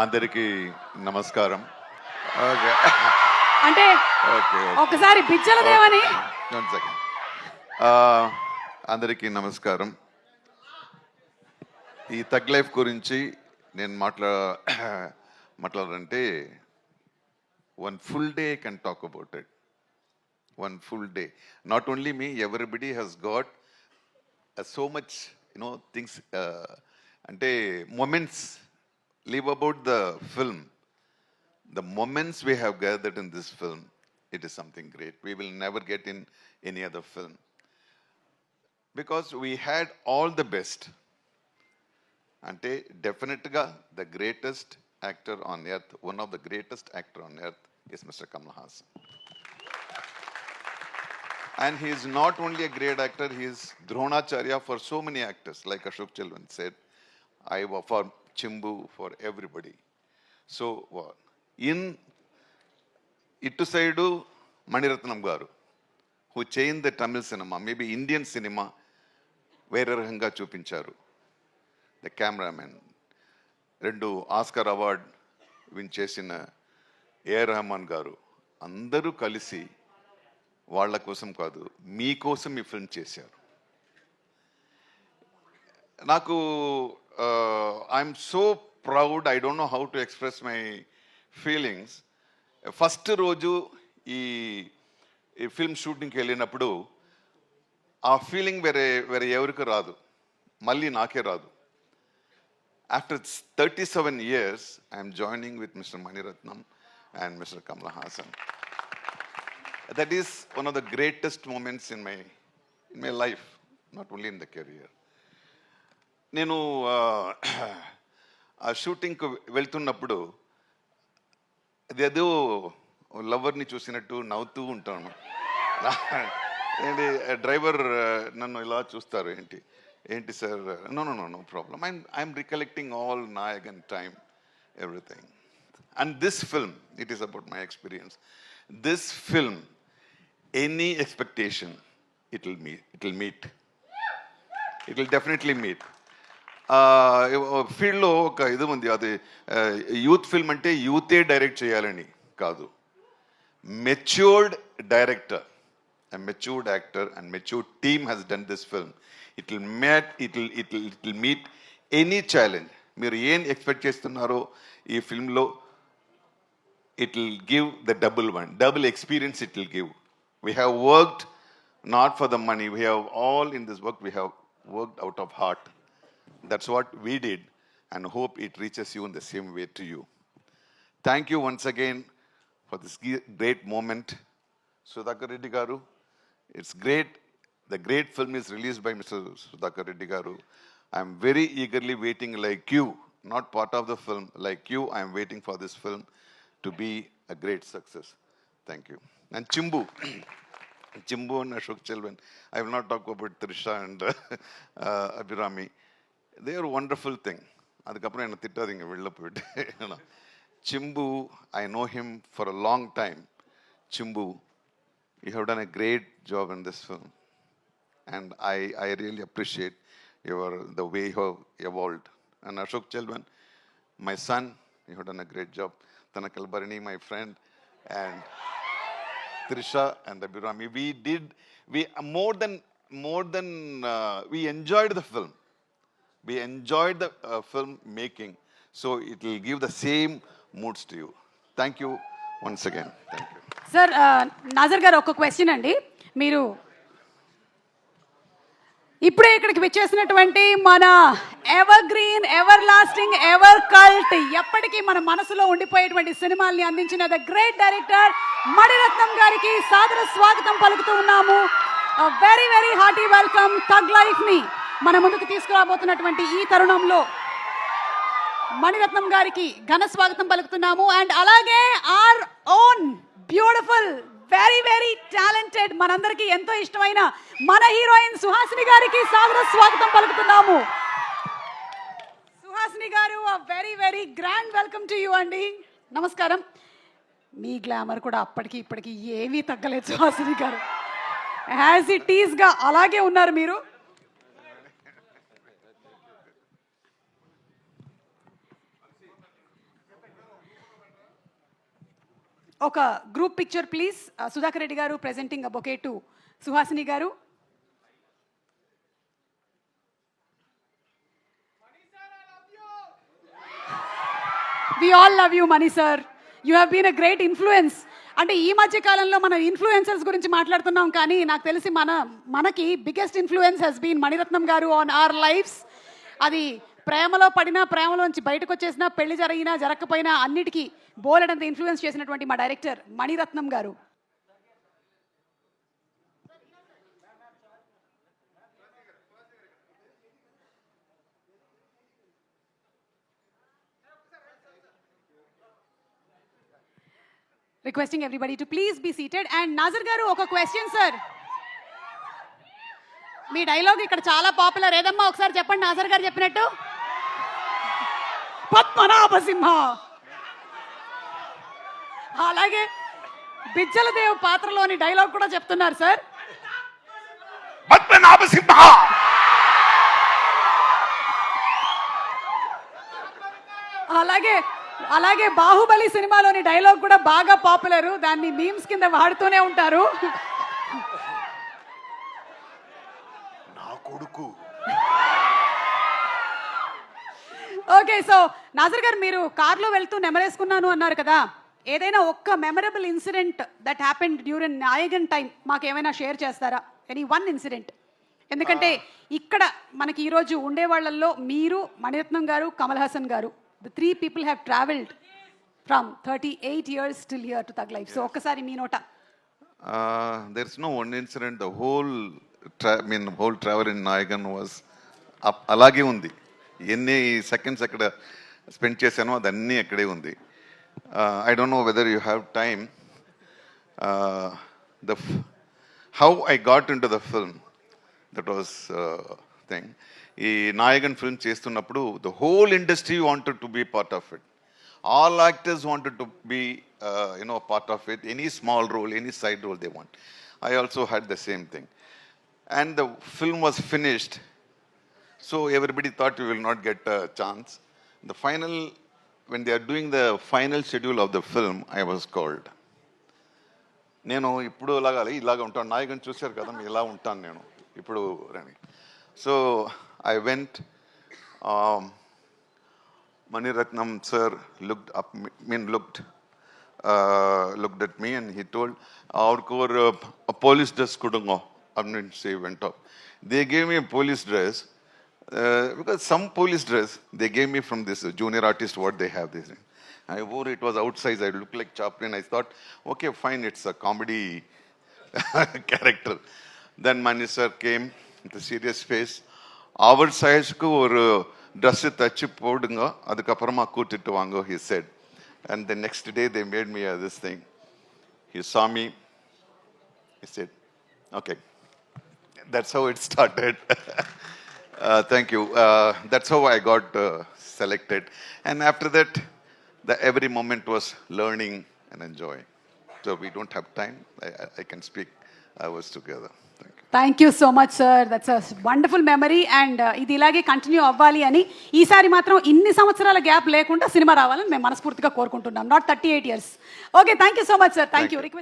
అందరికీ నమస్కారం. ఓకే. అంటే ఓకే. ఒకసారి బిజ్జల దేవని వన్ సెకండ్. అందరికీ నమస్కారం. ఈ తగ్ లైఫ్ గురించి నేను మాట్లాడాలంటే one full day I can talk about it. One full day. Not only me, everybody has got so much things, అంటే moments. Leave about the film. The moments we have gathered in this film, it is something great. We will never get in any other film. Because we had all the best. Ante definitely the greatest actor on earth, one of the greatest actor on earth is Mr. Kamal Haasan. And he is not only a great actor, he is Dronacharya for so many actors, like Ashok Chelvan said. For Chimbu, for everybody. So, in Ittu side, Maniratnam Garu, who changed the Tamil cinema, maybe Indian cinema, where Hanga Chupincharu, the cameraman, Rendu Oscar Award, win chesina A. Rahman Garu, Andaru Kalisi, Walla Kosam Kadu, Me Kosam ఈ film చేశారు. నాకు I'm so proud. I don't know how to express my feelings. First రోజు ఈ film షూటింగ్కి వెళ్ళినప్పుడు ఆ feeling వేరే ఎవరికి రాదు, మళ్ళీ నాకే రాదు. After 37 years I'm joining with mister Mani Ratnam and mister Kamal Haasan. That is one of the greatest moments in my life, not only in the career. నేను ఆ షూటింగ్కి వెళ్తున్నప్పుడు అదేదో లవర్ని చూసినట్టు నవ్వుతూ ఉంటాను. ఏంటి డ్రైవర్ నన్ను ఇలా చూస్తారు, ఏంటి sir, no problem, I'm recollecting all Nayagan time, everything. And this film, it is about my experience. This film, any expectation, it will meet, it will definitely meet. ఫీల్డ్లో ఒక ఇది ఉంది, అది యూత్ ఫిల్మ్ అంటే యూతే డైరెక్ట్ చేయాలని కాదు. Matured director, matured actor and matured team has done this film. It will meet any challenge. మీరు ఏం ఎక్స్పెక్ట్ చేస్తున్నారో ఈ ఫిల్మ్లో it will give the double experience it will give. We have worked not for the money. We have all in this work, we have worked out of heart. That's what we did, and hope it reaches you in the same way to you. Thank you once again for this great moment. Sudhakar Reddy Garu, it's great. The great film is released by Mr. Sudhakar Reddy Garu. I'm very eagerly waiting, like you, not part of the film, like you, I'm waiting for this film to be a great success. Thank you. And Chimbu and Ashok Chelvan, I will not talk about Trisha and Abhirami. They are a wonderful thing. Adukapra enna thittadinga vella poitte. Chimbu, I know him for a long time. Chimbu, you have done a great job in this film, and I really appreciate the way you have evolved. And Ashok Chelvan, my son, you have done a great job. Tanakal Bharani, my friend, and Trisha and Abhirami, we enjoyed the film. We enjoyed the film making, so it will give the same moods to you. Thank you once again. Thank you. Sir, Nazar garu oka question andi. Meeru ఇప్పుడే ఇక్కడికి వచ్చేసినటువంటి మన ever green, ever lasting, ever cult, ఎప్పటికీ మన మనసులో ఉండిపోయేటువంటి సినిమాల్ని అందించిన the great director Mani Ratnam గారికి సాదర స్వాగతం పలుకుతూ ఉన్నాము. Very very hearty welcome. Tug life ని మన ముందుకు తీసుకురాబోతున్నటువంటి ఈ తరుణంలో మణిరత్నం గారికి ఘన స్వాగతం పలుకుతున్నాము. అండ్ అలాగే are own beautiful, very very talented, మనందరికీ ఎంతో ఇష్టమైన మన హీరోయిన్ సుహాసిని గారికి సాదర స్వాగతం పలుకుతున్నాము. సుహాసిని గారు, very very grand welcome to you అండి. నమస్కారం. మీ గ్లామర్ కూడా అప్పటికి ఇప్పటికి ఏమీ తగ్గలేదు సుహాసిని గారు. యాజ్ ఇట్ ఈస్గా అలాగే ఉన్నారు మీరు. ఒక group picture please. Sudhakar Reddy గారు presenting a bouquet to Suhasini గారు. We all love you, Mani sir. You have been a great influence. అంటే ఈ మధ్య కాలంలో మనం ఇన్ఫ్లుయెన్సర్స్ గురించి మాట్లాడుతున్నాం, కానీ నాకు తెలిసి మనకి biggest influence he's been Mani Ratnam గారు ఆన్ అవర్ లైఫ్స్. అది ప్రేమలో పడినా, ప్రేమలోంచి బయటకు వచ్చేసినా, పెళ్లి జరిగినా జరగకపోయినా అన్నిటికీ బోలెడంత ఇన్ఫ్లుయెన్స్ చేసినటువంటి మా డైరెక్టర్ మణిరత్నం గారు. Requesting everybody to please be seated. And Nazar garu oka question sir. Me dialogue ఇక్కడ చాలా పాపులర్. ఏదమ్మా ఒకసారి చెప్పండి నాజర్ గారు చెప్పినట్టు. పద్మనాభసింహ. అలాగే బిజ్జలదేవ్ పాత్రలోని డైలాగ్ కూడా చెప్తున్నారు సార్. పద్మనాభసింహ. అలాగే బాహుబలి సినిమాలోని డైలాగ్ కూడా బాగా పాపులర్. దాన్ని మీమ్స్ కింద వాడుతూనే ఉంటారు. నా కొడుకు. ఓకే, సో నాజర్ గారు మీరు కార్లో వెళ్తూ నెమరేసుకున్నాను అన్నారు కదా. ఏదైనా ఒక్క memorable incident that happened during Nayagan time మాకు ఏమైనా షేర్ చేస్తారా? Any one incident. ఎందుకంటే ఇక్కడ మనకి ఈరోజు ఉండే వాళ్ళల్లో మీరు, మణిరత్నం గారు, కమల్ హాసన్ గారు, the three people have traveled from 38 years till here to Thug Life. So ఒక్కసారి మీ నోట. There's no one incident. The whole travel in Nayagan was అలాగే ఉంది. ఎన్ని సెకండ్స్ అక్కడ స్పెండ్ చేశానో అదన్నీ అక్కడే ఉంది. I don't know whether you have time. How I got into the film, that was thing. ఈ నాయగన్ ఫిల్మ్ చేస్తున్నప్పుడు the whole industry wanted to be part of it. All actors wanted to be part of it. Any small role, any side role they want. I also had the same thing. And the film was finished. So everybody thought you will not get a chance. The final, when they are doing the final schedule of the film, I was called. నేను ఇప్పుడు ఇలాగ ఉంటాను. నాయగన్ చూశారు కదా, ఇలా ఉంటాను నేను ఇప్పుడు రని. So I went. Mani Ratnam sir looked at me and he told, "Our a police dress kudungo." I didn't say went up. They gave me a police dress because some police dress they gave me from this junior artist. What they have this. I wore it, was outside. I looked like Chaplin. I thought, okay, fine, it's a comedy character. Then Mani sir came with a serious face. அவர் சைஸ்க்கு ஒரு dress தச்சு போடுங்க, அதுக்கப்புறமா கூட்டிட்டு வாங்க, he said. And the next day they made me this thing. He saw me, he said, okay. That's how it started. Thank you. That's how I got selected. And after that, every moment was learning and enjoying. So we don't have time. I can speak hours together. Thank you so much sir. That's a wonderful memory. And ఇది ఇలాగే continue అవ్వాలి అని, ఈసారి మాత్రం ఇన్ని సంవత్సరాల gap లేకుండా cinema రావాలని మేము మనస్ఫూర్తిగా కోరుకుంటున్నాం. Not 38 years. Okay, thank you so much sir. Thank you.